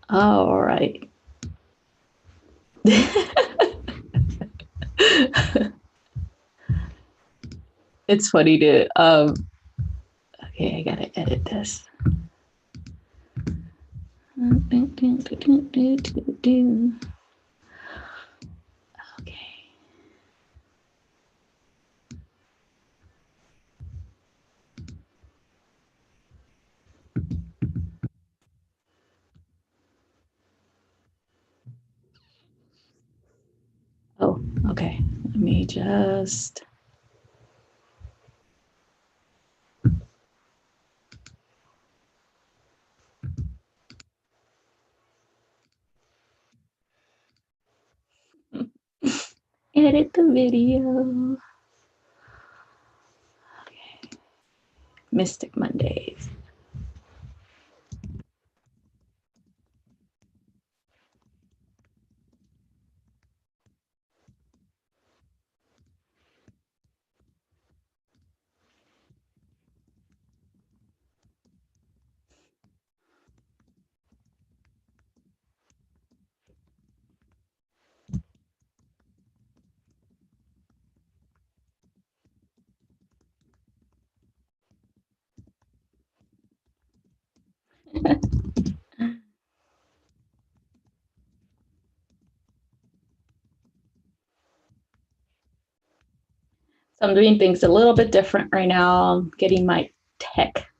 All right. It's funny to, okay, I gotta edit this. Okay. Oh, okay. Let me just. Edit the video. Okay. Mystic Mondays. So I'm doing things a little bit different right now. I'm getting my tech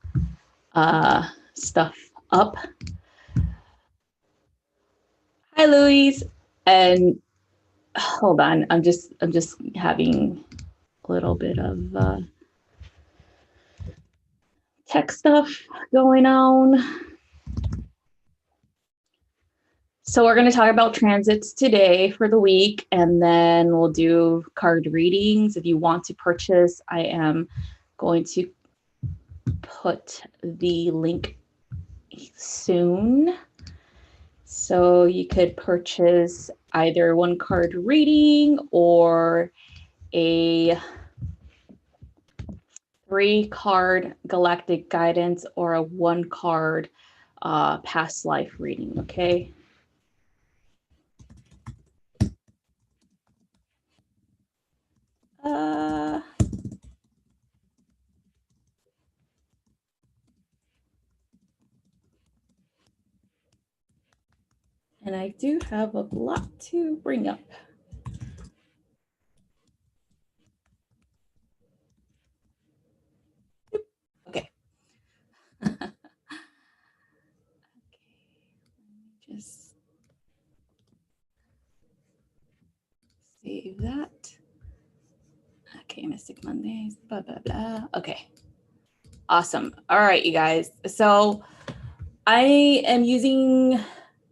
stuff up. Hi, Louise. And hold on, I'm just having a little bit of tech stuff going on. So we're going to talk about transits today for the week, and then we'll do card readings. If you want to purchase, I am going to put the link soon. So you could purchase either one card reading or a 3-card galactic guidance or a 1-card past life reading, okay? And I do have a lot to bring up. Okay. Okay, just save that. Okay, Mystic Mondays, blah, blah, blah. Okay, awesome. All right, you guys. So I am using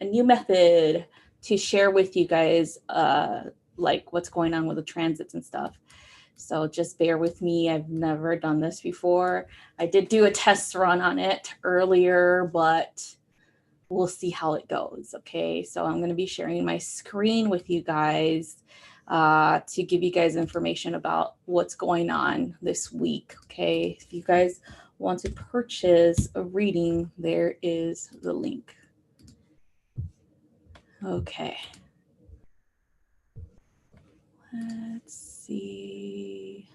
a new method to share with you guys like what's going on with the transits and stuff. So just bear with me. I've never done this before. I did do a test run on it earlier, but we'll see how it goes. Okay, so I'm going to be sharing my screen with you guys to give you guys information about what's going on this week. Okay, if you guys want to purchase a reading, there is the link. Okay. Let's see.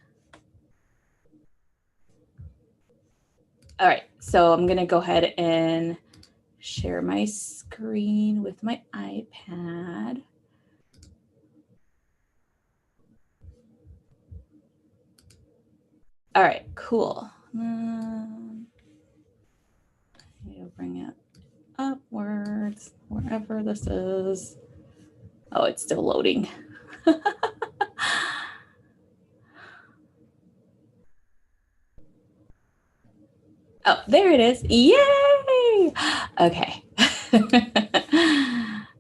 All right, so I'm going to go ahead and share my screen with my iPad. All right, cool. I'll bring it upwards, wherever this is. Oh, it's still loading. Oh, there it is. Yay! Okay.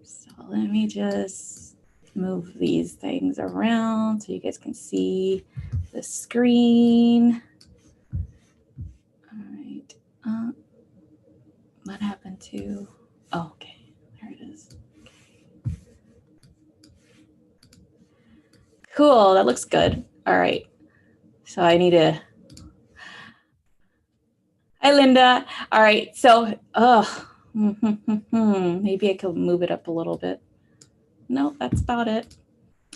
So let me just move these things around so you guys can see the screen. All right. What happened to... Oh, okay. There it is. Okay. Cool. That looks good. All right. So I need to... Hi, Linda. All right. So, Maybe I could move it up a little bit. No, that's about it.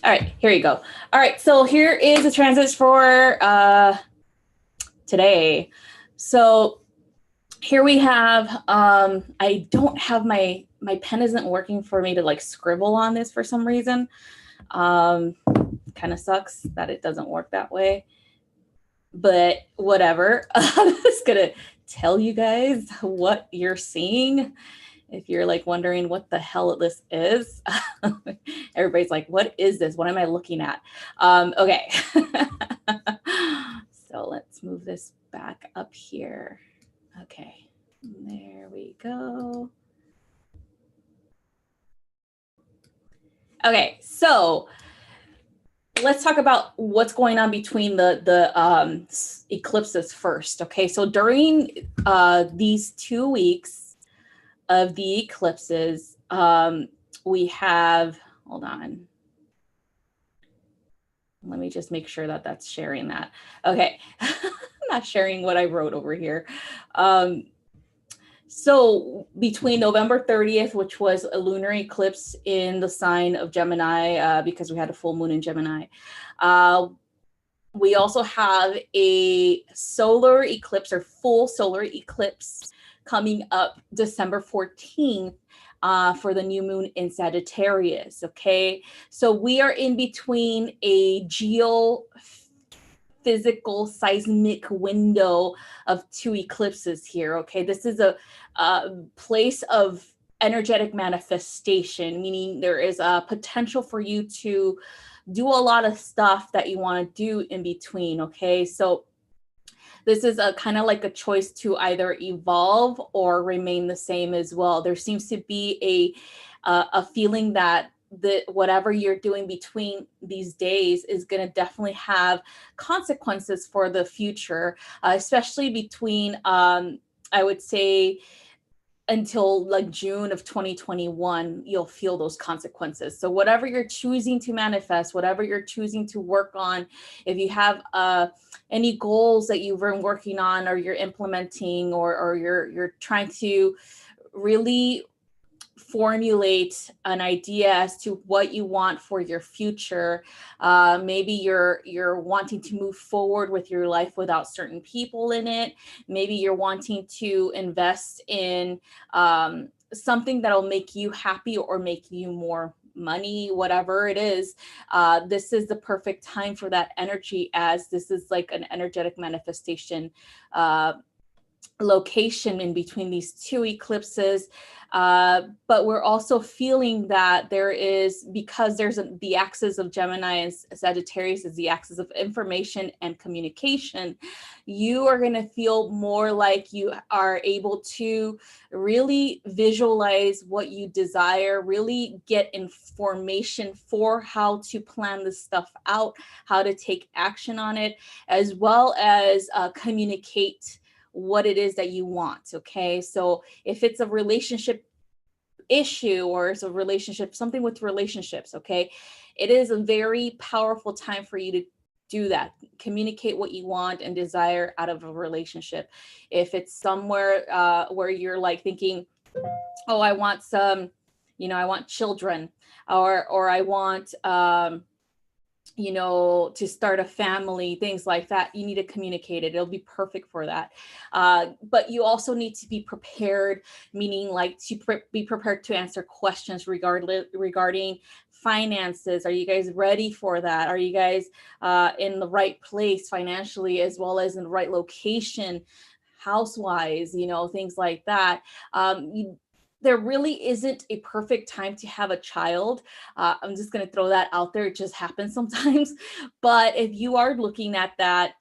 All right, here you go. All right, so here is the transits for today. So here we have, I don't have my pen isn't working for me to like scribble on this for some reason. Kind of sucks that it doesn't work that way, but whatever. I'm just gonna tell you guys what you're seeing. If you're like wondering what the hell this is, everybody's like, what is this? What am I looking at? Okay. So let's move this back up here. Okay, there we go. Okay, so let's talk about what's going on between the eclipses first. Okay, so during these 2 weeks of the eclipses, we have, hold on. Let me just make sure that that's sharing that. Okay, I'm not sharing what I wrote over here. So between November 30th, which was a lunar eclipse in the sign of Gemini, because we had a full moon in Gemini, we also have a solar eclipse or full solar eclipse coming up December 14th. For the new moon in Sagittarius, okay? So we are in between a geophysical seismic window of 2 eclipses here, okay? This is a place of energetic manifestation, meaning there is a potential for you to do a lot of stuff that you want to do in between, okay? So this is a kind of like a choice to either evolve or remain the same as well. There seems to be a feeling that whatever you're doing between these days is going to definitely have consequences for the future, especially between, I would say, until like June of 2021, you'll feel those consequences. So whatever you're choosing to manifest, whatever you're choosing to work on, if you have any goals that you've been working on or you're implementing, or you're trying to really formulate an idea as to what you want for your future. Maybe you're wanting to move forward with your life without certain people in it. Maybe you're wanting to invest in something that'll make you happy or make you more money, whatever it is. This is the perfect time for that energy, as this is like an energetic manifestation location in between these 2 eclipses. But we're also feeling that there is, because there's the axis of Gemini and Sagittarius is the axis of information and communication, you are going to feel more like you are able to really visualize what you desire, really get information for how to plan this stuff out, how to take action on it, as well as communicate what it is that you want. Okay, so if it's a relationship issue or it's a relationship, something with relationships, okay, it is a very powerful time for you to do that. Communicate what you want and desire out of a relationship. If it's somewhere where you're like thinking, oh, I want some, I want children, or I want to start a family, things like that, you need to communicate it. It'll be perfect for that. But you also need to be prepared, meaning like to be prepared to answer questions regarding finances. Are you guys ready for that? Are you guys in the right place financially, as well as in the right location, house-wise, things like that. There really isn't a perfect time to have a child. I'm just going to throw that out there. It just happens sometimes. But if you are looking at that,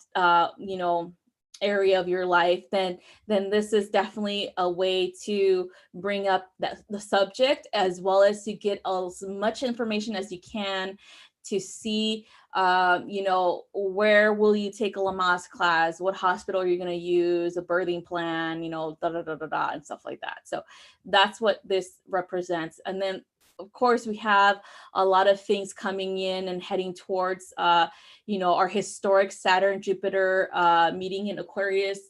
area of your life, then this is definitely a way to bring up the subject, as well as to get as much information as you can to see, where will you take a Lamaze class? What hospital are you going to use? A birthing plan, and stuff like that. So that's what this represents. And then, of course, we have a lot of things coming in and heading towards, our historic Saturn Jupiter meeting in Aquarius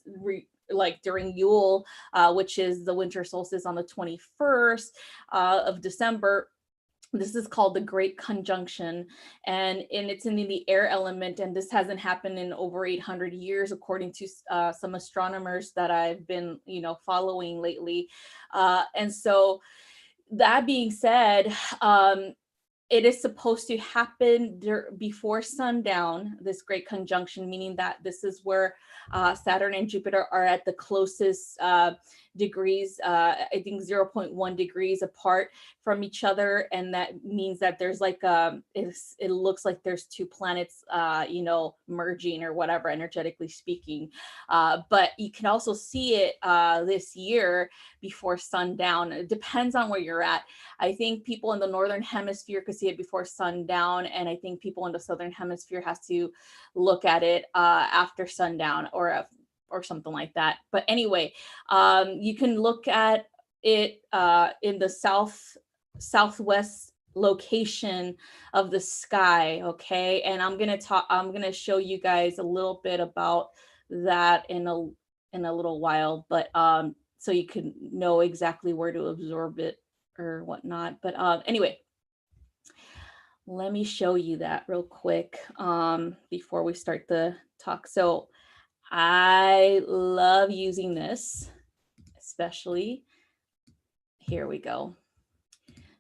like during Yule, which is the winter solstice on the 21st of December. This is called the Great Conjunction, and it's in the air element, and this hasn't happened in over 800 years, according to some astronomers that I've been, following lately. And so that being said, it is supposed to happen before sundown, this great conjunction, meaning that this is where Saturn and Jupiter are at the closest degrees, I think 0.1 degrees apart from each other. And that means that there's like, it looks like there's two planets, merging or whatever, energetically speaking. But you can also see it this year before sundown. It depends on where you're at. I think people in the Northern Hemisphere could see it before sundown. And I think people in the Southern Hemisphere has to look at it after sundown or something like that. But anyway, you can look at it in the southwest location of the sky. Okay. And I'm going to show you guys a little bit about that in a little while, but so you can know exactly where to absorb it or whatnot. But anyway, let me show you that real quick before we start the talk. So I love using this, especially. Here we go.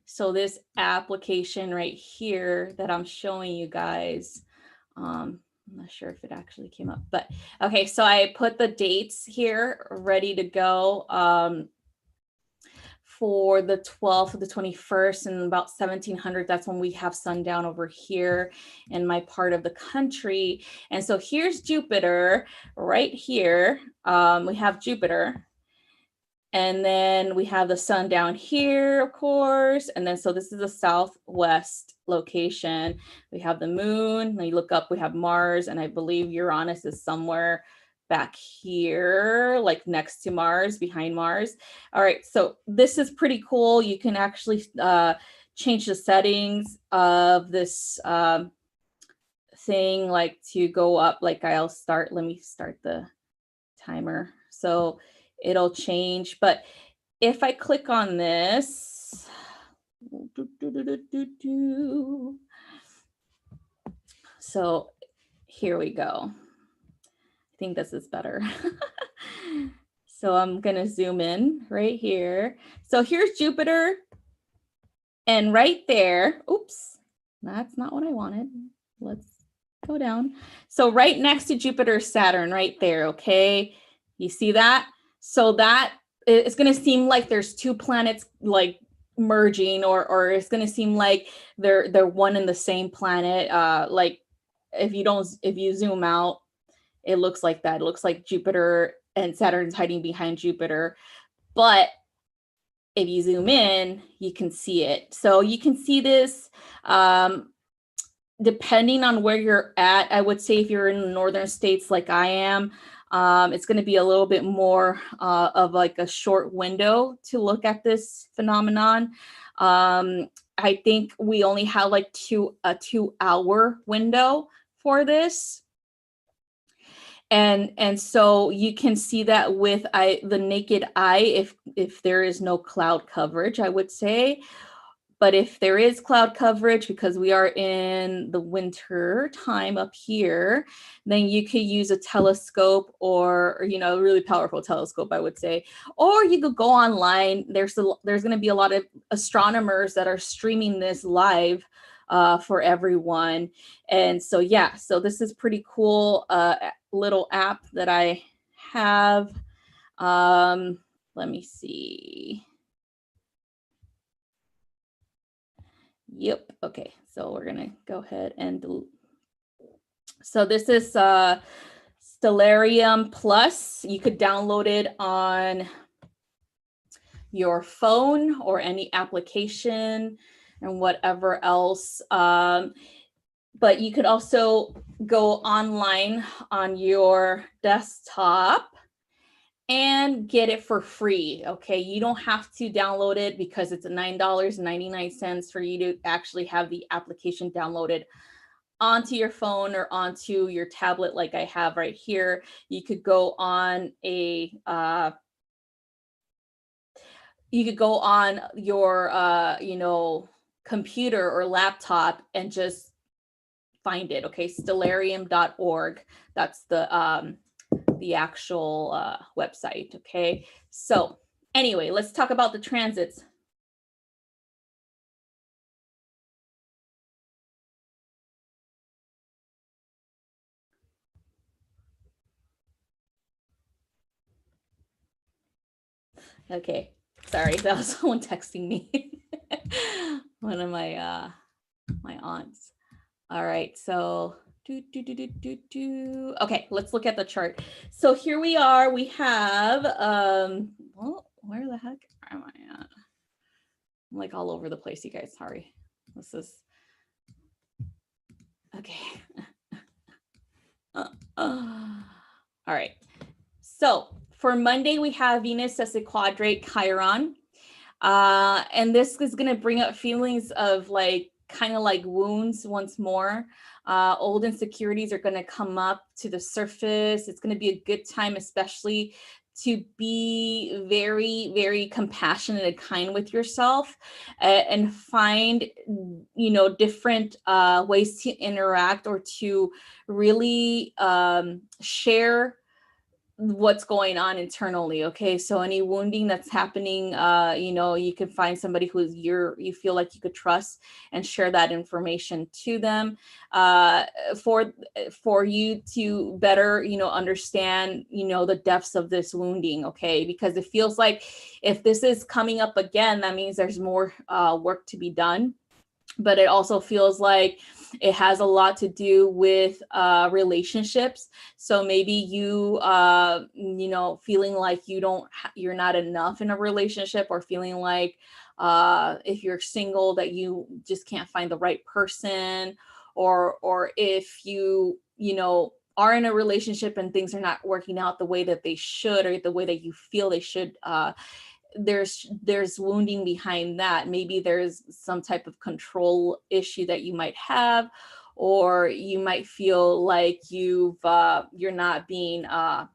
So this application right here that I'm showing you guys, I'm not sure if it actually came up, but okay. So I put the dates here ready to go for the 12th, the 21st, and about 1700. That's when we have sundown over here in my part of the country. And so here's Jupiter right here. We have Jupiter. And then we have the sun down here, of course. And then, so this is the southwest location. We have the moon. When you look up, we have Mars, and I believe Uranus is somewhere back here, like next to Mars, behind Mars. All right, so this is pretty cool. You can actually change the settings of this thing, like to go up, like let me start the timer. So it'll change, but if I click on this, so here we go. I think this is better. So I'm gonna zoom in right here. So here's Jupiter, and right there, oops, that's not what I wanted. Let's go down. So right next to Jupiter, Saturn, right there, okay? You see that? So that it's going to seem like there's two planets like merging, or it's going to seem like they're one and the same planet. Like if you zoom out, it looks like that. It looks like Jupiter and Saturn's hiding behind Jupiter. But if you zoom in, you can see it. So you can see this depending on where you're at. I would say if you're in the northern states like I am, it's going to be a little bit more of like a short window to look at this phenomenon. I think we only have like a 2-hour window for this. And so you can see that with the naked eye if there is no cloud coverage, I would say. But if there is cloud coverage, because we are in the winter time up here, then you could use a telescope or a really powerful telescope, I would say. Or you could go online. There's going to be a lot of astronomers that are streaming this live for everyone. And so, yeah, so this is pretty cool little app that I have. Let me see. Yep. Okay. So we're going to go ahead and delete. So this is Stellarium Plus. You could download it on your phone or any application and whatever else. But you could also go online on your desktop and get it for free. Okay, you don't have to download it because it's $9.99 for you to actually have the application downloaded onto your phone or onto your tablet like I have right here. You could go on a you could go on your you know, computer or laptop and just find it. Okay, stellarium.org. That's the actual website. Okay, so anyway, let's talk about the transits. Okay, sorry, that was someone texting me. One of my my aunts. All right, so okay, let's look at the chart. So here we are. We have well, where the heck am I at? I'm like all over the place, you guys. Sorry. This is okay. All right. So for Monday, we have Venus as a quadrate Chiron. And this is going to bring up feelings of like kind of like wounds once more. Old insecurities are going to come up to the surface. It's going to be a good time, especially to be very, very compassionate and kind with yourself, and find, you know, different ways to interact or to really share what's going on internally. Okay, so any wounding that's happening, you know, you can find somebody who's you feel like you could trust and share that information to them, for you to better, you know, understand, you know, the depths of this wounding. Okay, because it feels like if this is coming up again, that means there's more work to be done. But it also feels like it has a lot to do with relationships. So maybe you, you know, feeling like you're not enough in a relationship, or feeling like if you're single that you just can't find the right person, or if you know, are in a relationship and things are not working out the way that they should, or the way that you feel they should. There's wounding behind that. Maybe there's some type of control issue that you might have, or you might feel like you're not being I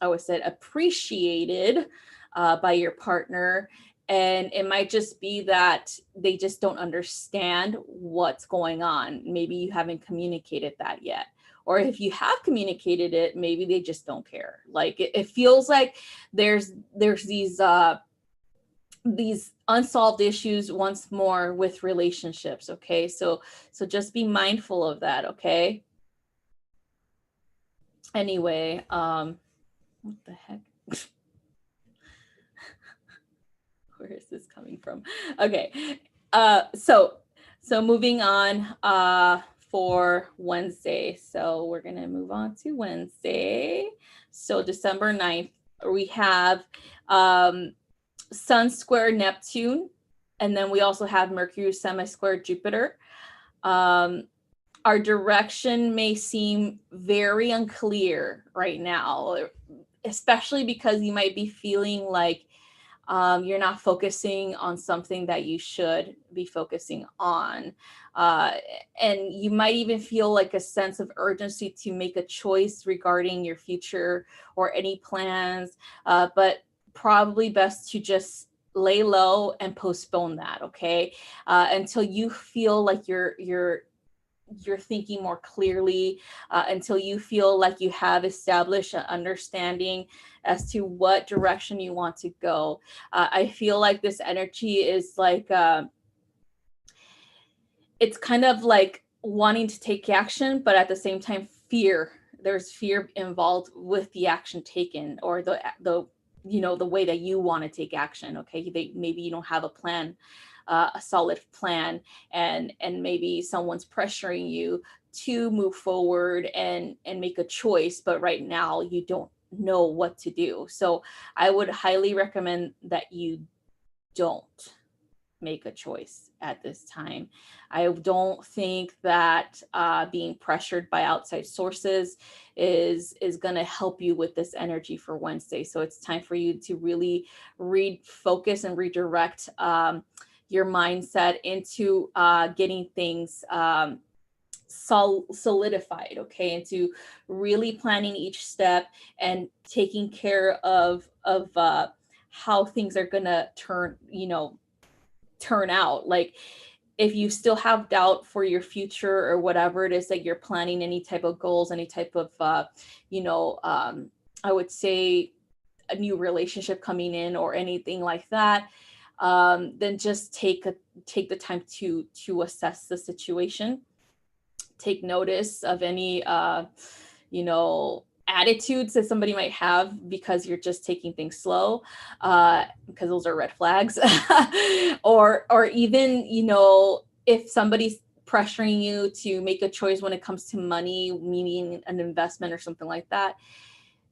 would say appreciated by your partner. And it might just be that they just don't understand what's going on. Maybe you haven't communicated that yet, or if you have communicated it, maybe they just don't care. Like it feels like there's these unsolved issues once more with relationships. Okay, so just be mindful of that. Okay, anyway, what the heck? Where is this coming from? Okay, so moving on for Wednesday. So we're gonna move on to Wednesday. So December 9th, we have Sun square Neptune, and then we also have Mercury semi-square Jupiter. Our direction may seem very unclear right now, especially because you might be feeling like you're not focusing on something that you should be focusing on. And you might even feel like a sense of urgency to make a choice regarding your future or any plans, but probably best to just lay low and postpone that. Okay, until you feel like you're thinking more clearly, until you feel like you have established an understanding as to what direction you want to go. I feel like this energy is like it's kind of like wanting to take action, but at the same time fear. There's fear involved with the action taken, or the you know, the way that you want to take action. Okay, maybe you don't have a plan, a solid plan, and maybe someone's pressuring you to move forward and make a choice, but right now you don't know what to do. So I would highly recommend that you don't make a choice at this time. I don't think that being pressured by outside sources is going to help you with this energy for Wednesday. So it's time for you to really refocus and redirect your mindset into getting things solidified, okay, into really planning each step and taking care of how things are gonna turn out. Like, if you still have doubt for your future or whatever it is that you're planning, any type of goals, any type of I would say a new relationship coming in or anything like that, then just take the time to assess the situation, take notice of any attitudes that somebody might have because you're just taking things slow, because those are red flags. Or even, if somebody's pressuring you to make a choice when it comes to money, meaning an investment or something like that,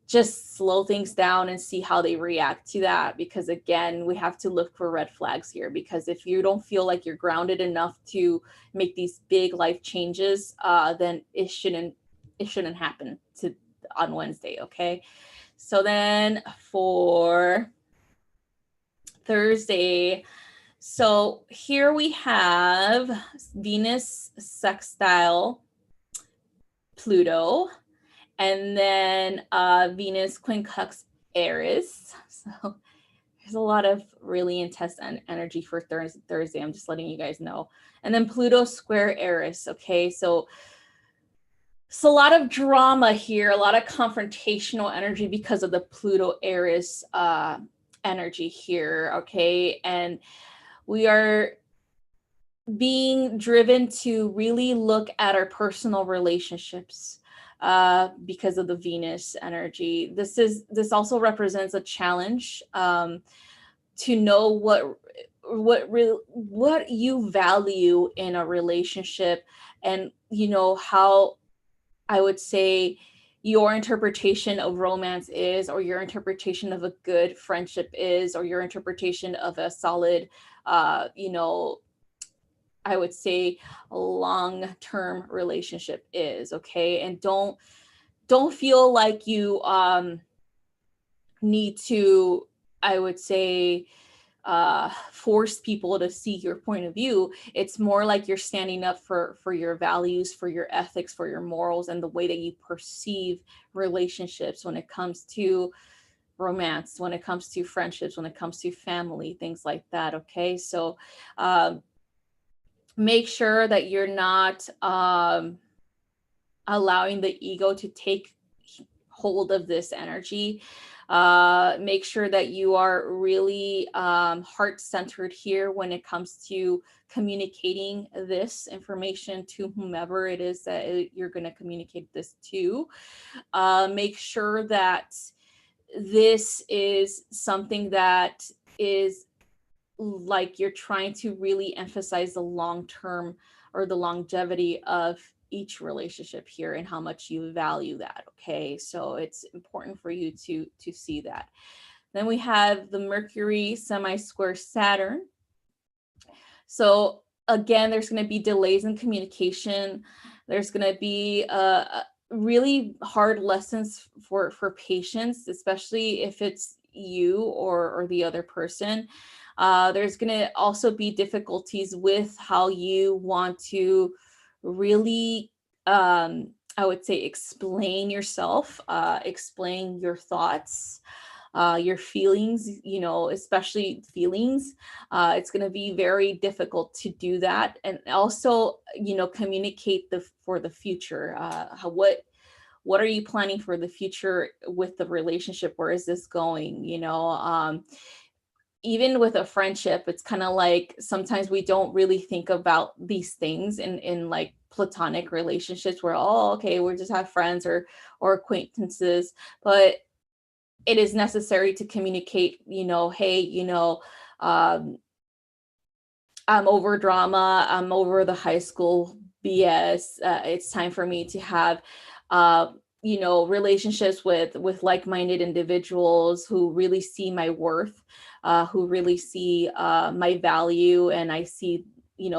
just slow things down and see how they react to that. Because again, we have to look for red flags here, because if you don't feel like you're grounded enough to make these big life changes, then it shouldn't happen on Wednesday. Okay. So then for Thursday, so here we have Venus sextile Pluto, and then Venus quincunx Eris. So there's a lot of really intense energy for Thursday. I'm just letting you guys know. And then Pluto square Eris. Okay, so it's a lot of drama here, a lot of confrontational energy because of the Pluto Eris energy here. Okay, and we are being driven to really look at our personal relationships because of the Venus energy. This also represents a challenge to know what you value in a relationship, and how, I would say, your interpretation of romance is, or your interpretation of a good friendship is, or your interpretation of a solid I would say a long-term relationship is. Okay, and don't feel like you need to, I would say, force people to see your point of view. It's more like you're standing up for your values, for your ethics, for your morals, and the way that you perceive relationships when it comes to romance, when it comes to friendships, when it comes to family, things like that. Okay, so make sure that you're not allowing the ego to take hold of this energy. Make sure that you are really heart-centered here when it comes to communicating this information to whomever it is that you're going to communicate this to. Make sure that this is something that is like you're trying to really emphasize the long-term or the longevity of each relationship here and how much you value that. Okay, so it's important for you to see that. Then we have the Mercury semi-square Saturn. So again, there's going to be delays in communication. There's going to be really hard lessons for patience, especially if it's you or the other person. There's going to also be difficulties with how you want to really, I would say, explain yourself, explain your thoughts, your feelings, especially feelings. It's going to be very difficult to do that. And also, communicate for the future. What are you planning for the future with the relationship? Where is this going? Even with a friendship, it's kind of like sometimes we don't really think about these things in like platonic relationships where, oh, okay, we just have friends or acquaintances, but it is necessary to communicate, hey, I'm over drama, I'm over the high school BS. It's time for me to have relationships with like-minded individuals who really see my worth, who really see my value, and I see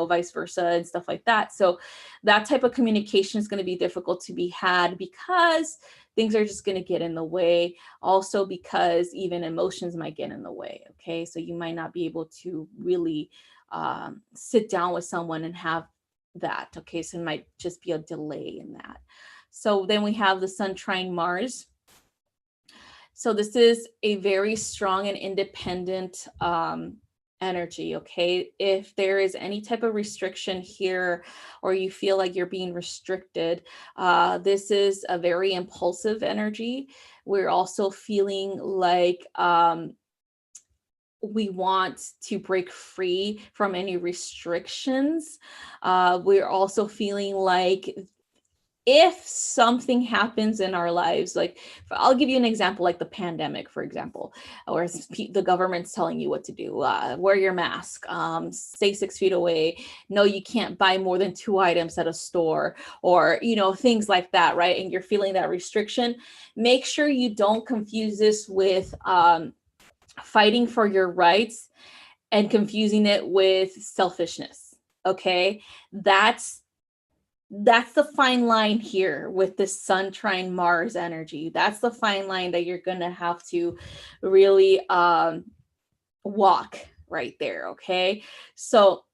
vice versa and stuff like that. So that type of communication is going to be difficult to be had because things are just going to get in the way. Also because even emotions might get in the way. Okay, so you might not be able to really sit down with someone and have that. Okay, so it might just be a delay in that. So then we have the Sun trine Mars. So this is a very strong and independent energy. Okay, if there is any type of restriction here, or you feel like you're being restricted, this is a very impulsive energy. We're also feeling like we want to break free from any restrictions. We're also feeling like if something happens in our lives, like I'll give you an example, like the pandemic, for example, or the government's telling you what to do, wear your mask, stay 6 feet away, no, you can't buy more than 2 items at a store, or, you know, things like that, right? And you're feeling that restriction. Make sure you don't confuse this with fighting for your rights and confusing it with selfishness. Okay, that's the fine line here with this Sun trine Mars energy. That's the fine line that you're gonna have to really walk right there. Okay, so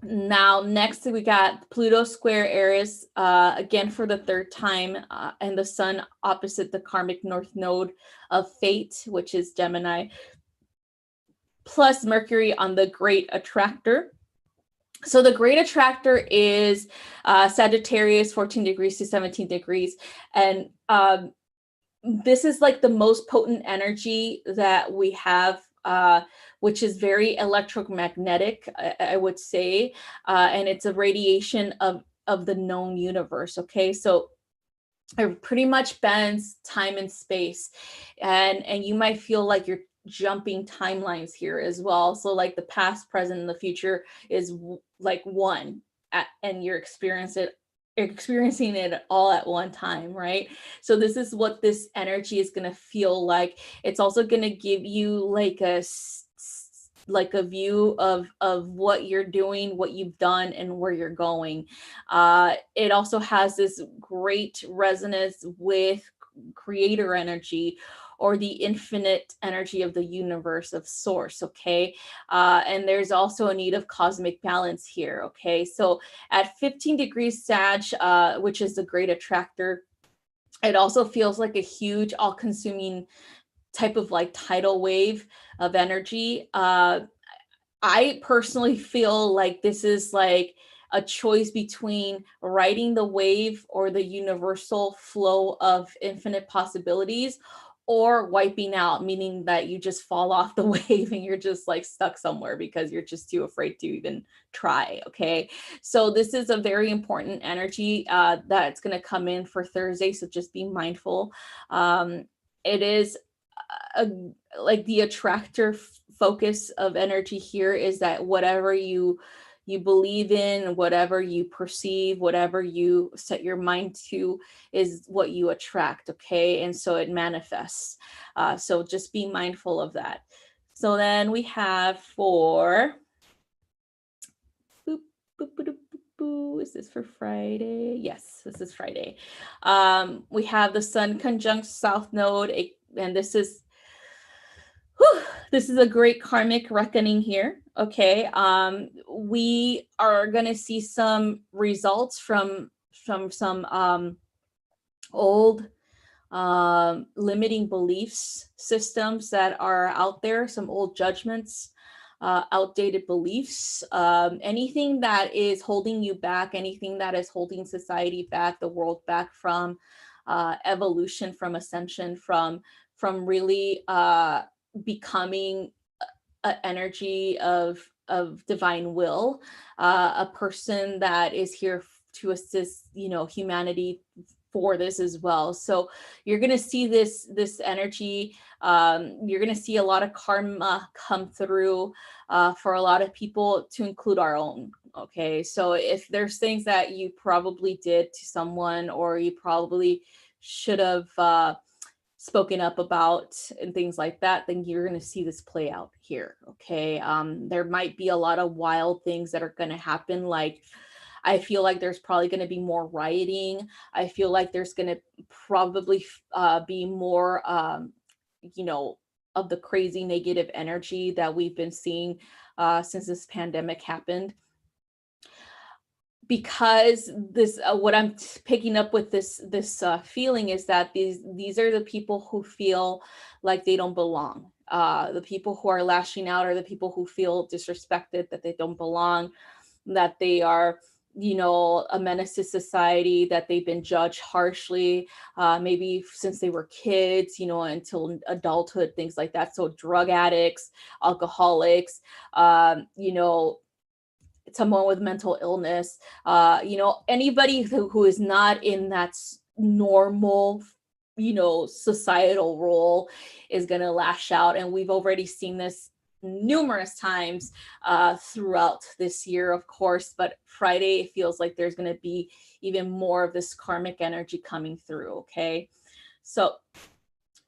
now next we got Pluto square Eris, again for the 3rd time, and the Sun opposite the karmic north node of fate, which is Gemini, plus Mercury on the great attractor. So the great attractor is Sagittarius, 14 degrees to 17 degrees. And this is like the most potent energy that we have, which is very electromagnetic, I would say. And it's a radiation of the known universe. Okay, so it pretty much bends time and space. And you might feel like you're jumping timelines here as well. So like the past, present, and the future is like one, and you're experiencing it all at one time, right? So this is what this energy is going to feel like. It's also going to give you like a view of what you're doing, what you've done, and where you're going. It also has this great resonance with creator energy, or the infinite energy of the universe, of source. Okay, and there's also a need of cosmic balance here. Okay, so at 15 degrees Sag, which is the great attractor, it also feels like a huge all-consuming type of like tidal wave of energy. I personally feel like this is like a choice between riding the wave or the universal flow of infinite possibilities, or wiping out, meaning that you just fall off the wave and you're just like stuck somewhere because you're just too afraid to even try. Okay, so this is a very important energy that's going to come in for Thursday, so just be mindful. It is like the attractor focus of energy here is that whatever you believe in, whatever you perceive, whatever you set your mind to is what you attract. Okay, and so it manifests. So just be mindful of that. So then we have for is this for Friday? Yes, this is Friday. We have the Sun conjunct South Node, and this is a great karmic reckoning here. Okay, we are going to see some results from some old limiting beliefs systems that are out there, some old judgments, outdated beliefs, anything that is holding you back, anything that is holding society back, the world back from evolution, from ascension, from really becoming an energy of divine will, a person that is here to assist, humanity for this as well. So you're going to see this energy. You're going to see a lot of karma come through for a lot of people, to include our own. Okay, so if there's things that you probably did to someone, or you probably should have spoken up about, and things like that, then you're going to see this play out here. Okay, there might be a lot of wild things that are going to happen. Like, I feel like there's probably going to be more rioting. I feel like there's going to probably be more, of the crazy negative energy that we've been seeing since this pandemic happened. because this, what I'm picking up with this feeling is that these are the people who feel like they don't belong. The people who are lashing out are the people who feel disrespected, that they don't belong, that they are, you know, a menace to society, that they've been judged harshly, maybe since they were kids, you know, until adulthood, things like that. So drug addicts, alcoholics, you know, someone with mental illness, you know, anybody who is not in that normal, you know, societal role is going to lash out. And we've already seen this numerous times throughout this year, of course, but Friday, it feels like there's going to be even more of this karmic energy coming through. Okay. So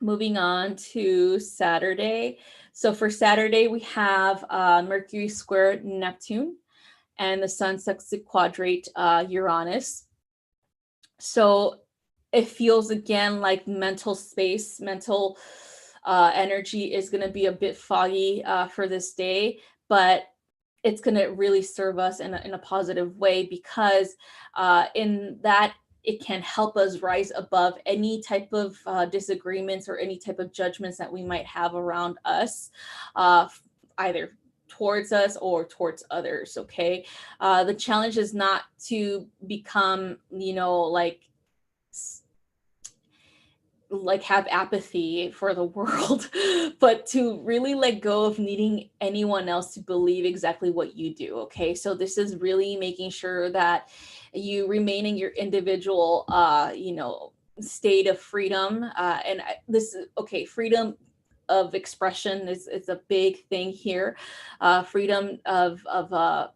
moving on to Saturday. So for Saturday, we have Mercury square Neptune, and the sun sextiquadrate Uranus. So it feels again like mental space, mental energy is going to be a bit foggy for this day, but it's going to really serve us in a positive way, because in that it can help us rise above any type of disagreements or any type of judgments that we might have around us, either towards us or towards others. Okay. The challenge is not to become, you know, like have apathy for the world, but to really let go of needing anyone else to believe exactly what you do. Okay. So this is really making sure that you remain in your individual, you know, state of freedom. And this is okay. Freedom of expression is a big thing here. Freedom of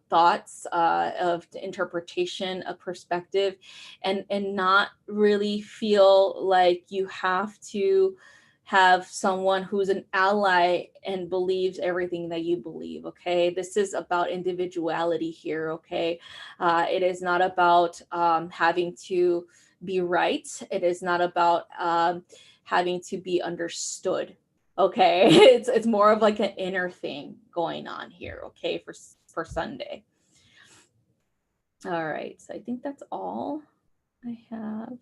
thoughts, of interpretation, of perspective, and not really feel like you have to have someone who's an ally and believes everything that you believe. Okay, this is about individuality here. Okay, it is not about having to be right. It is not about having to be understood. Okay, it's more of like an inner thing going on here. Okay, for Sunday. All right, so I think that's all I have.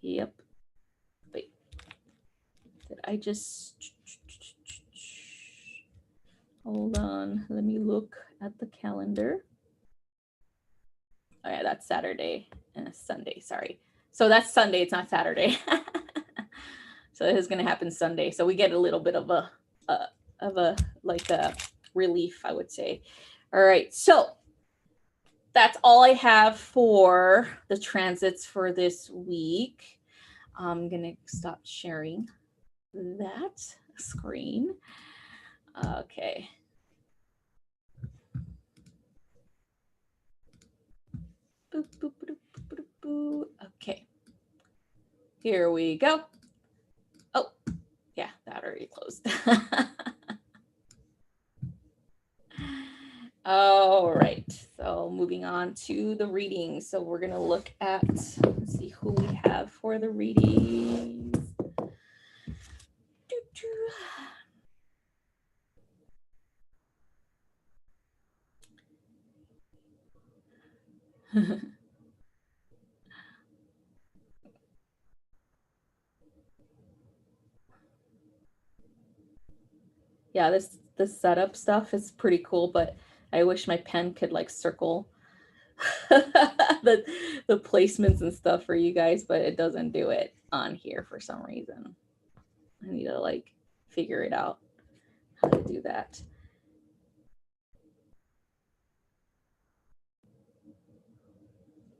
Yep. Wait, did I just hold on? Let me look at the calendar. Oh yeah, that's Saturday and Sunday. Sorry. So that's Sunday. It's not Saturday. So this is going to happen Sunday. So we get a little bit of a like a relief, I would say. All right. So that's all I have for the transits for this week. I'm going to stop sharing that screen. Okay. Boop, boop, boop, boop, boop, boop. Okay. Here we go. Oh, yeah, that already closed. All right, so moving on to the readings. So we're going to look at, let's see who we have for the readings. Yeah, this setup stuff is pretty cool, but I wish my pen could like circle the placements and stuff for you guys, but it doesn't do it on here for some reason. I need to like figure it out how to do that.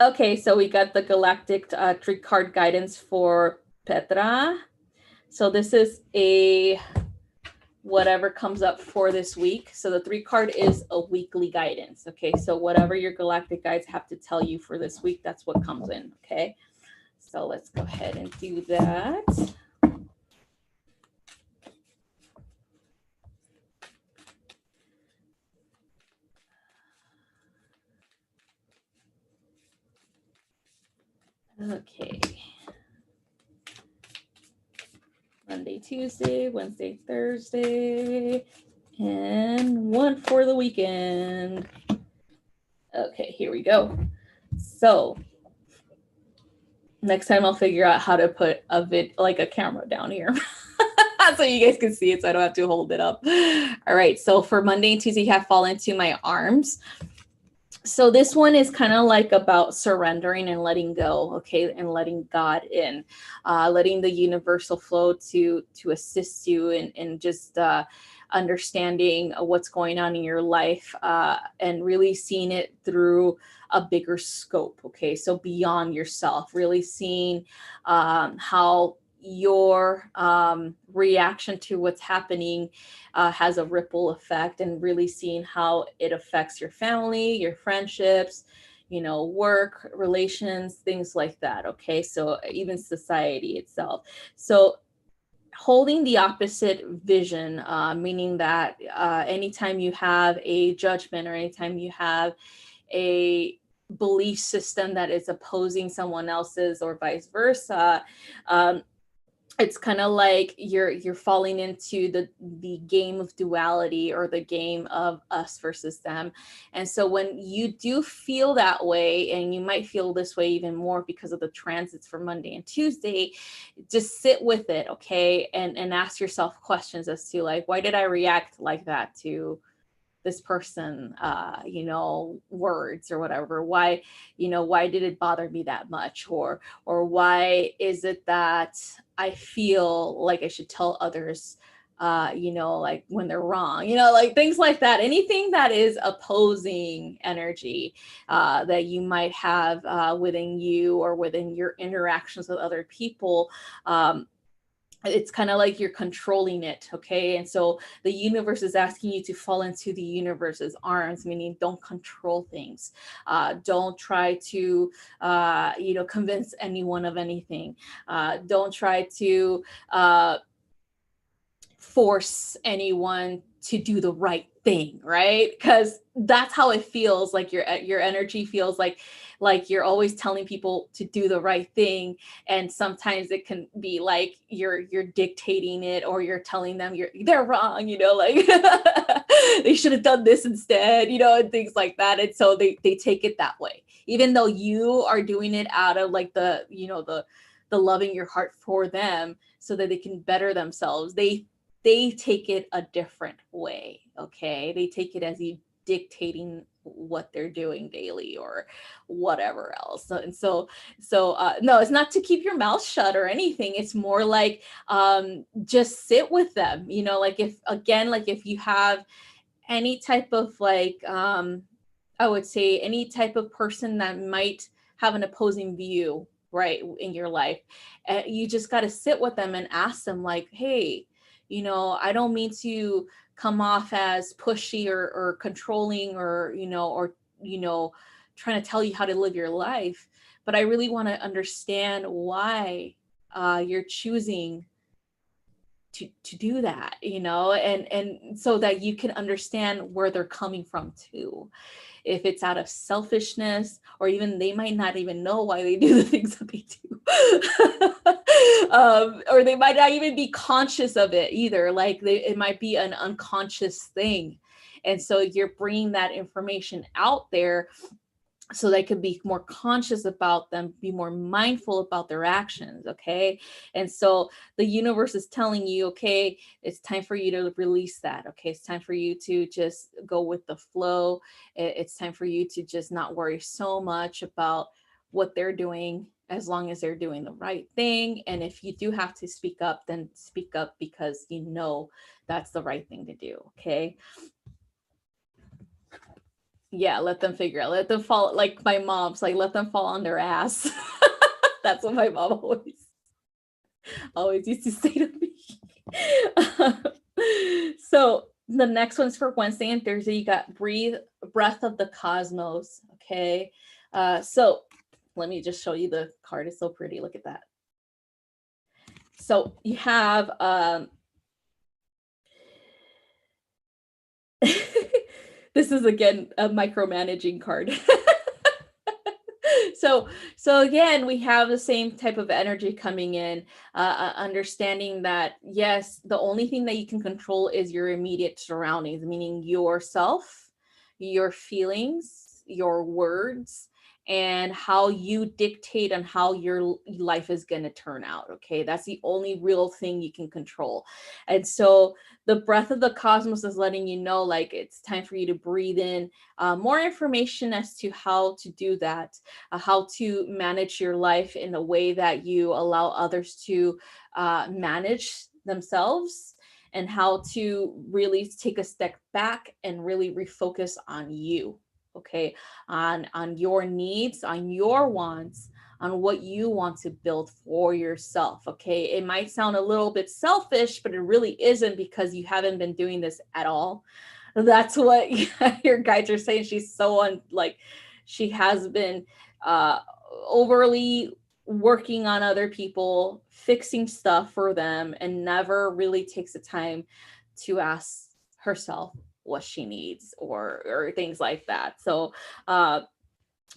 Okay, so we got the galactic tree card guidance for Petra. So this is a whatever comes up for this week. So the 3 card is a weekly guidance. Okay, so whatever your galactic guides have to tell you for this week, that's what comes in. Okay, so let's go ahead and do that. Okay. Monday, Tuesday, Wednesday, Thursday, and 1 for the weekend. Okay, here we go. So next time I'll figure out how to put a camera down here. So you guys can see it, so I don't have to hold it up. All right, so for Monday and Tuesday, you have fall into my arms. So this one is kind of like about surrendering and letting go, okay, and letting God in, letting the universal flow to assist you in just understanding what's going on in your life, and really seeing it through a bigger scope, okay? So beyond yourself, really seeing how your reaction to what's happening has a ripple effect, and really seeing how it affects your family, your friendships, work, relations, things like that. Okay. So even society itself. So holding the opposite vision, meaning that anytime you have a judgment or anytime you have a belief system that is opposing someone else's or vice versa, it's kind of like you're falling into the game of duality, or the game of us versus them. And so when you do feel that way, and you might feel this way even more because of the transits for Monday and Tuesday, just sit with it, okay, and ask yourself questions as to, like, why did I react like that to this person, words or whatever? Why did it bother me that much? Or why is it that I feel like I should tell others, like when they're wrong, like things like that. Anything that is opposing energy that you might have within you, or within your interactions with other people, it's kind of like you're controlling it, okay? And so the universe is asking you to fall into the universe's arms, meaning don't control things. Don't try to, convince anyone of anything. Don't try to force anyone to do the right thing, right? Because that's how it feels. Like your energy feels like you're always telling people to do the right thing, and sometimes it can be like you're dictating it, or you're telling them they're wrong, like they should have done this instead, and things like that. And so they take it that way, even though you are doing it out of like the loving your heart for them so that they can better themselves. They take it a different way, okay? They take it as you dictating what they're doing daily or whatever else. So no, it's not to keep your mouth shut or anything. It's more like just sit with them, like if you have any type of I would say any type of person that might have an opposing view, right, in your life, you just got to sit with them and ask them, like, hey, I don't mean to come off as pushy or controlling, or trying to tell you how to live your life, but I really want to understand why you're choosing to do that, and so that you can understand where they're coming from too. If it's out of selfishness, or even they might not even know why they do the things that they do. Or they might not even be conscious of it either. Like it might be an unconscious thing. And so you're bringing that information out there so they could be more conscious about them, be more mindful about their actions, okay? And so the universe is telling you, okay, it's time for you to release that, okay? It's time for you to just go with the flow. It's time for you to just not worry so much about what they're doing, as long as they're doing the right thing. And if you do have to speak up, then speak up, because that's the right thing to do, okay? Yeah, let them figure out. Let them fall, like my mom's like, let them fall on their ass. That's what my mom always used to say to me. So the next one's for Wednesday and Thursday. You got breath of the cosmos. Okay. So let me just show you the card. It's so pretty. Look at that. So you have this is again a micromanaging card. So again, we have the same type of energy coming in, understanding that, yes, the only thing that you can control is your immediate surroundings, meaning yourself, your feelings, your words and how you dictate on how your life is going to turn out. Okay, that's the only real thing you can control. And so the breath of the cosmos is letting you know, like, it's time for you to breathe in more information as to how to do that, how to manage your life in a way that you allow others to manage themselves, and how to really take a step back and really refocus on you. Okay, on your needs, on your wants, on what you want to build for yourself. Okay, it might sound a little bit selfish, but it really isn't, because you haven't been doing this at all. That's what your guides are saying. She's so she has been overly working on other people, fixing stuff for them, and never really takes the time to ask herself what she needs, or things like that. So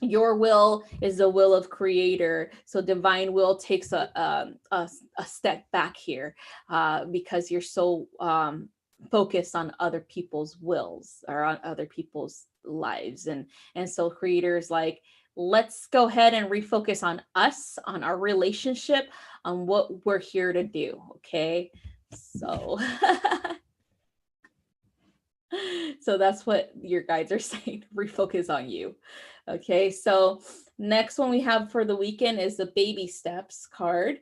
your will is the will of creator. So divine will takes a step back here, because you're so focused on other people's wills, or on other people's lives. And so creators like, let's go ahead and refocus on us, on our relationship, on what we're here to do. Okay, so so that's what your guides are saying. Refocus on you. Okay, so next one we have for the weekend is the baby steps card.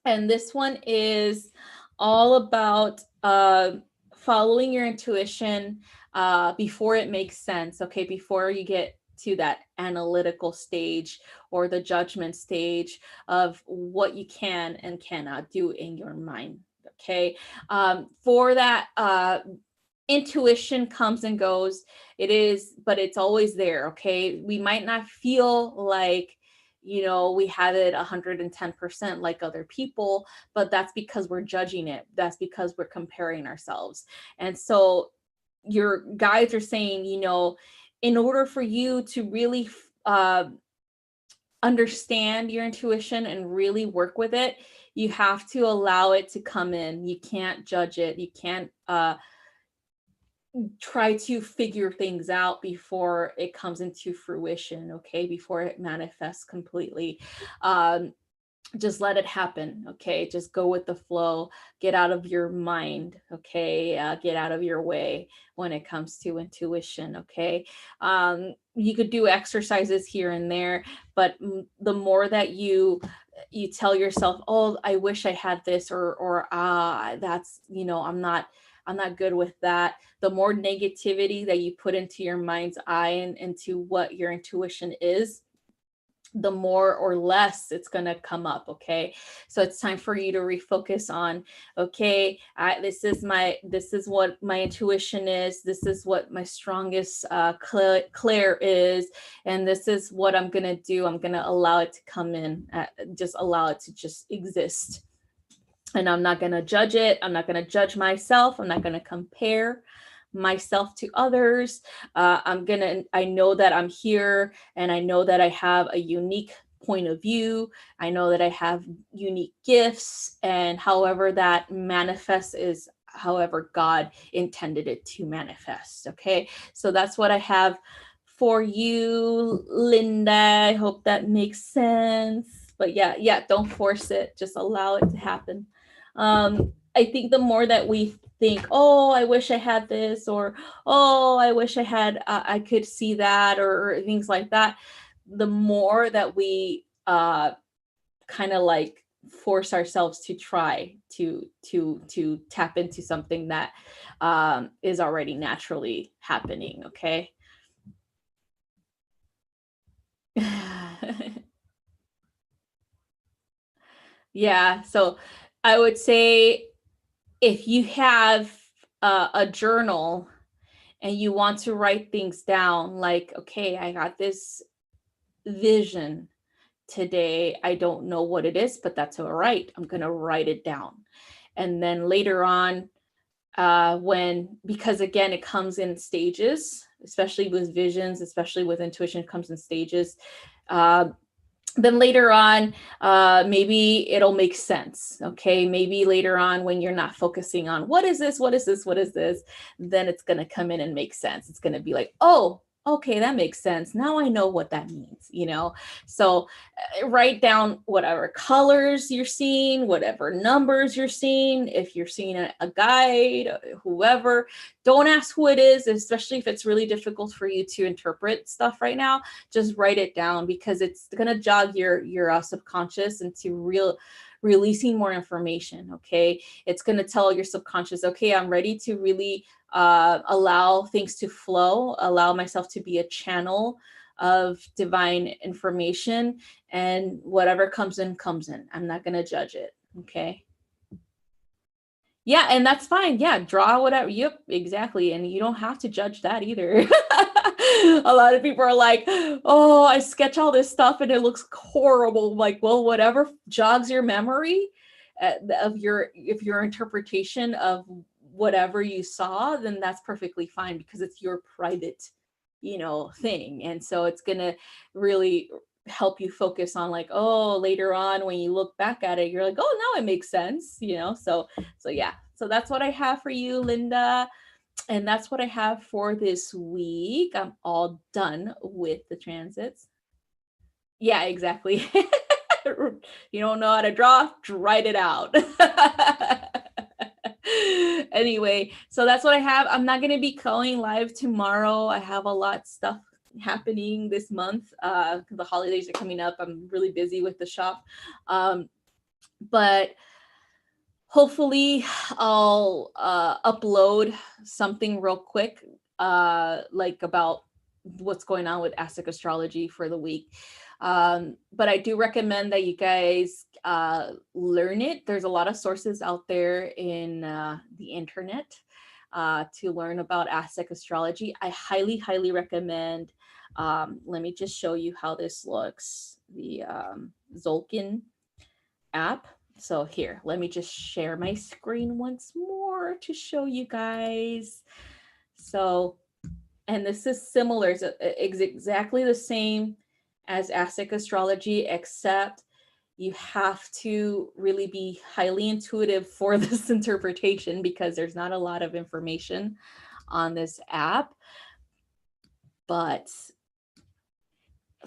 And this one is all about following your intuition before it makes sense. Okay, before you get to that analytical stage or the judgment stage of what you can and cannot do in your mind. Okay, for that intuition comes and goes. But it's always there. Okay, we might not feel like, we have it 110% like other people, but that's because we're judging it. That's because we're comparing ourselves. And so your guides are saying, in order for you to really understand your intuition and really work with it, you have to allow it to come in. You can't judge it. You can't try to figure things out before it comes into fruition. Okay, before it manifests completely. Just let it happen. Okay, just go with the flow. Get out of your mind. Okay, get out of your way when it comes to intuition. Okay, you could do exercises here and there, but the more that you tell yourself, oh, I wish I had this, or that's, I'm not good with that, the more negativity that you put into your mind's eye and into what your intuition is, the more or less it's going to come up. Okay, so it's time for you to refocus on, okay, this is what my intuition is, this is what my strongest clair is, and this is what I'm going to do. I'm going to allow it to come in, just allow it to just exist. And I'm not going to judge it. I'm not going to judge myself. I'm not going to compare myself to others. I know that I'm here, and I know that I have a unique point of view. I know that I have unique gifts, and however that manifests is however God intended it to manifest. Okay, so that's what I have for you, Linda. I hope that makes sense. But yeah, don't force it. Just allow it to happen. I think the more that we think, oh, I wish I had this, or oh, I wish I had, I could see that, or things like that, the more that we kind of like force ourselves to try to tap into something that is already naturally happening. Okay. Yeah, so I would say, if you have a journal and you want to write things down, like, okay, I got this vision today. I don't know what it is, but that's all right. I'm going to write it down. And then later on, because again, it comes in stages, especially with visions, especially with intuition, it comes in stages. Then later on, maybe it'll make sense. Okay, maybe later on, when you're not focusing on what is this, then it's going to come in and make sense. It's going to be like, oh, okay, that makes sense. Now I know what that means, you know? So write down whatever colors you're seeing, whatever numbers you're seeing. If you're seeing a guide, whoever, don't ask who it is, especially if it's really difficult for you to interpret stuff right now. Just write it down, because it's going to jog your subconscious into releasing more information. Okay, it's going to tell your subconscious, okay, I'm ready to really allow things to flow, allow myself to be a channel of divine information, and whatever comes in, comes in. I'm not going to judge it. Okay. Yeah, and that's fine. Yeah, draw whatever. Yep, exactly. And you don't have to judge that either. A lot of people are like, oh, I sketch all this stuff and it looks horrible. Like, well, whatever jogs your memory of your interpretation of whatever you saw, then that's perfectly fine, because it's your private, thing. And so it's gonna really help you focus on, like, oh, later on when you look back at it, you're like, oh, now it makes sense. So yeah, so that's what I have for you, Linda. And that's what I have for this week. I'm all done with the transits. Yeah, exactly. You don't know how to draw, write it out. Anyway, so that's what I have. I'm not going to be going live tomorrow. I have a lot of stuff happening this month. The holidays are coming up. I'm really busy with the shop. But hopefully I'll upload something real quick, like about what's going on with Aztec astrology for the week. But I do recommend that you guys learn it. There's a lot of sources out there in the internet to learn about Aztec astrology. I highly, highly recommend. Let me just show you how this looks. The Zolkin app. So here, let me just share my screen once more to show you guys. So, and this is similar, it's exactly the same as Aztec astrology, except you have to really be highly intuitive for this interpretation, because there's not a lot of information on this app. But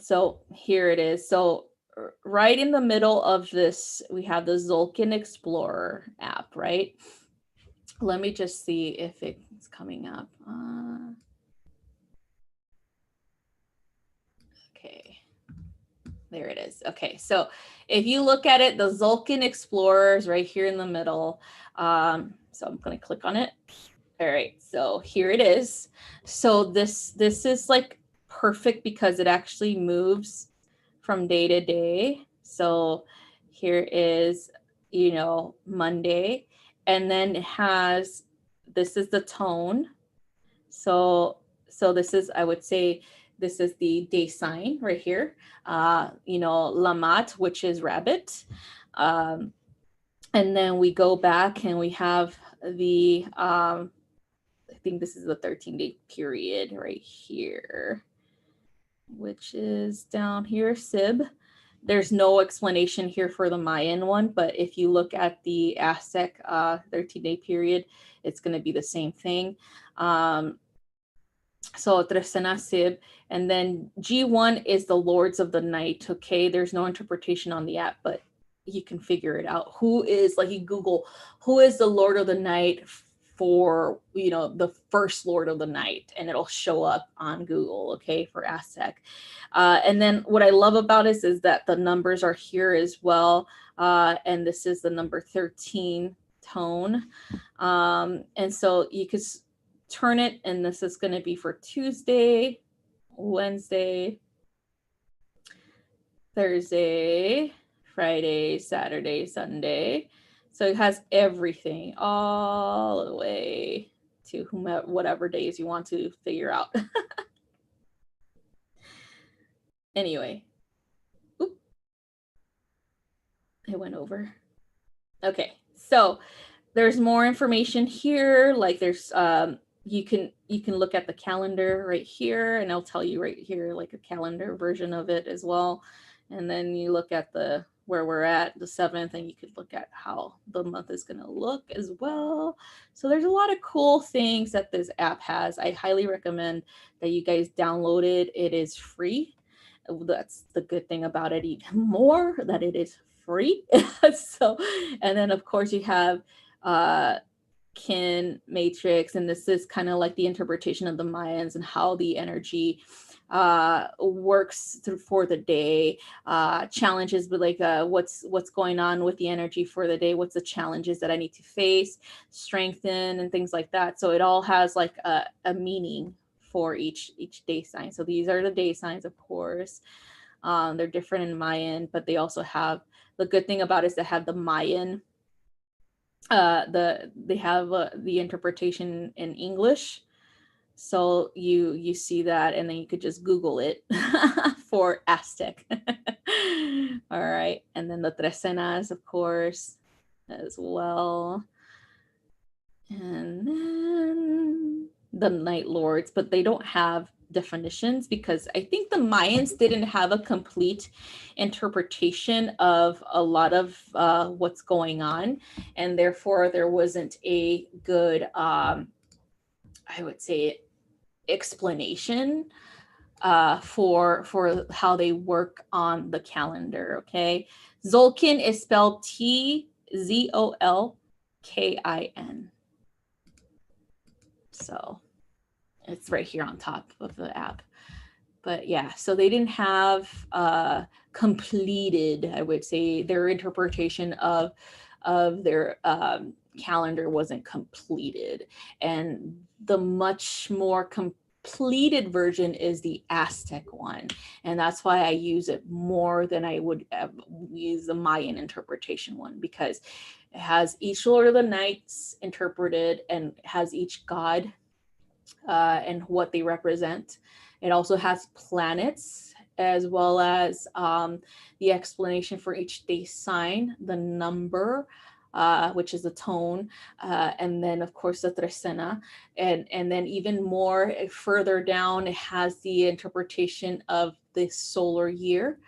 so here it is. So right in the middle of this, we have the Zolkin Explorer app, right? Let me just see if it's coming up. Okay, there it is. Okay, so if you look at it, the Zolkin Explorer is right here in the middle. So I'm going to click on it. All right, so here it is. So this is like perfect, because it actually moves from day to day. So here is, Monday, and then it has, this is the tone. So this is, I would say, this is the day sign right here. Lamat, which is rabbit. And then we go back and we have the, I think this is the 13-day period right here, which is down here, Sib. There's no explanation here for the Mayan one, but if you look at the Aztec 13-day period, it's going to be the same thing. So Tresena Sib, and then G1 is the Lords of the Night. Okay, there's no interpretation on the app, but you can figure it out. Who is, like, you Google, who is the Lord of the Night for, the first Lord of the Night, and it'll show up on Google, okay, for Aztec. And then what I love about it is that the numbers are here as well. And this is the number 13 tone. And so you could turn it, and this is going to be for Tuesday, Wednesday, Thursday, Friday, Saturday, Sunday. So it has everything all the way to whatever days you want to figure out. Anyway, oop, it went over. Okay, so there's more information here. Like there's you can look at the calendar right here, and I'll tell you right here, like a calendar version of it as well. And then you look at the where we're at, the 7th, and you could look at how the month is going to look as well. So there's a lot of cool things that this app has. I highly recommend that you guys download it. It is free. That's the good thing about it even more, that it is free. So, and then of course you have kin matrix, and this is kind of like the interpretation of the Mayans and how the energy works through for the day, challenges, but like what's going on with the energy for the day, what's the challenges that I need to face, strengthen, and things like that. So it all has like a meaning for each day sign. So these are the day signs, of course. They're different in Mayan, but they also have, the good thing about it is they have the Mayan, they have the interpretation in English. So you see that, and then you could just Google it for Aztec. All right. And then the Trecenas, of course, as well. And then the Night Lords, but they don't have definitions because I think the Mayans didn't have a complete interpretation of a lot of what's going on. And therefore, there wasn't a good, I would say, explanation for how they work on the calendar. Okay, Zolkin is spelled Tzolkin. So it's right here on top of the app. But yeah, so they didn't have completed, I would say, their interpretation of their calendar wasn't completed. And the much more completed version is the Aztec one. And that's why I use it more than I would use the Mayan interpretation one, because it has each Lord of the Nights interpreted and has each god and what they represent. It also has planets, as well as the explanation for each day sign, the number, which is the tone, and then of course the trecena, and then even more further down, it has the interpretation of the solar year.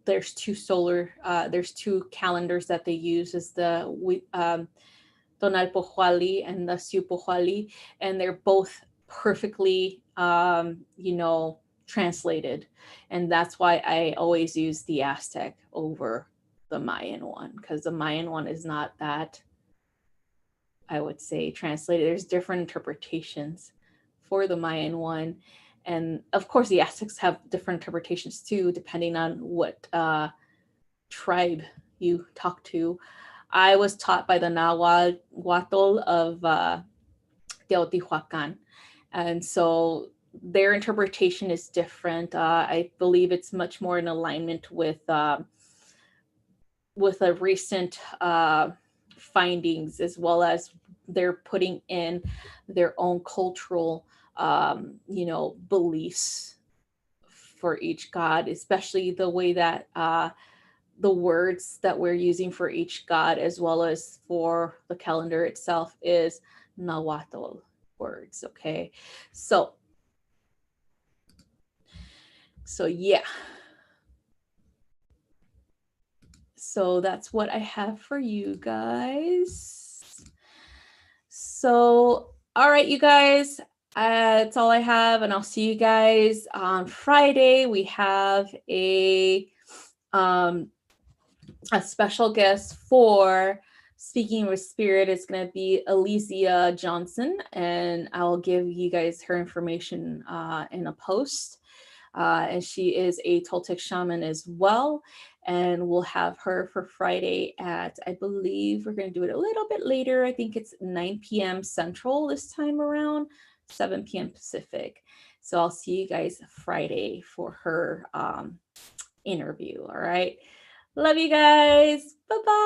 There's two calendars that they use, is the Tonalpohualli and the Siupohualli, and they're both perfectly, translated. And that's why I always use the Aztec over the Mayan one, because the Mayan one is not that, I would say, translated. There's different interpretations for the Mayan one. And of course, the Aztecs have different interpretations too, depending on what tribe you talk to. I was taught by the Nahuatl of Teotihuacan. And so their interpretation is different. I believe it's much more in alignment with a recent findings, as well as they're putting in their own cultural, beliefs for each god, especially the way that the words that we're using for each god, as well as for the calendar itself, is Nahuatl words. Okay, so yeah, so that's what I have for you guys. So all right, you guys, that's all I have, and I'll see you guys on Friday. We have a special guest for Speaking with Spirit. Is going to be Alicia Johnson, and I'll give you guys her information in a post. And she is a Toltec shaman as well. And we'll have her for Friday at, I believe we're going to do it a little bit later. I think it's 9 p.m. Central this time around, 7 p.m. Pacific. So I'll see you guys Friday for her interview. All right. Love you guys. Bye-bye.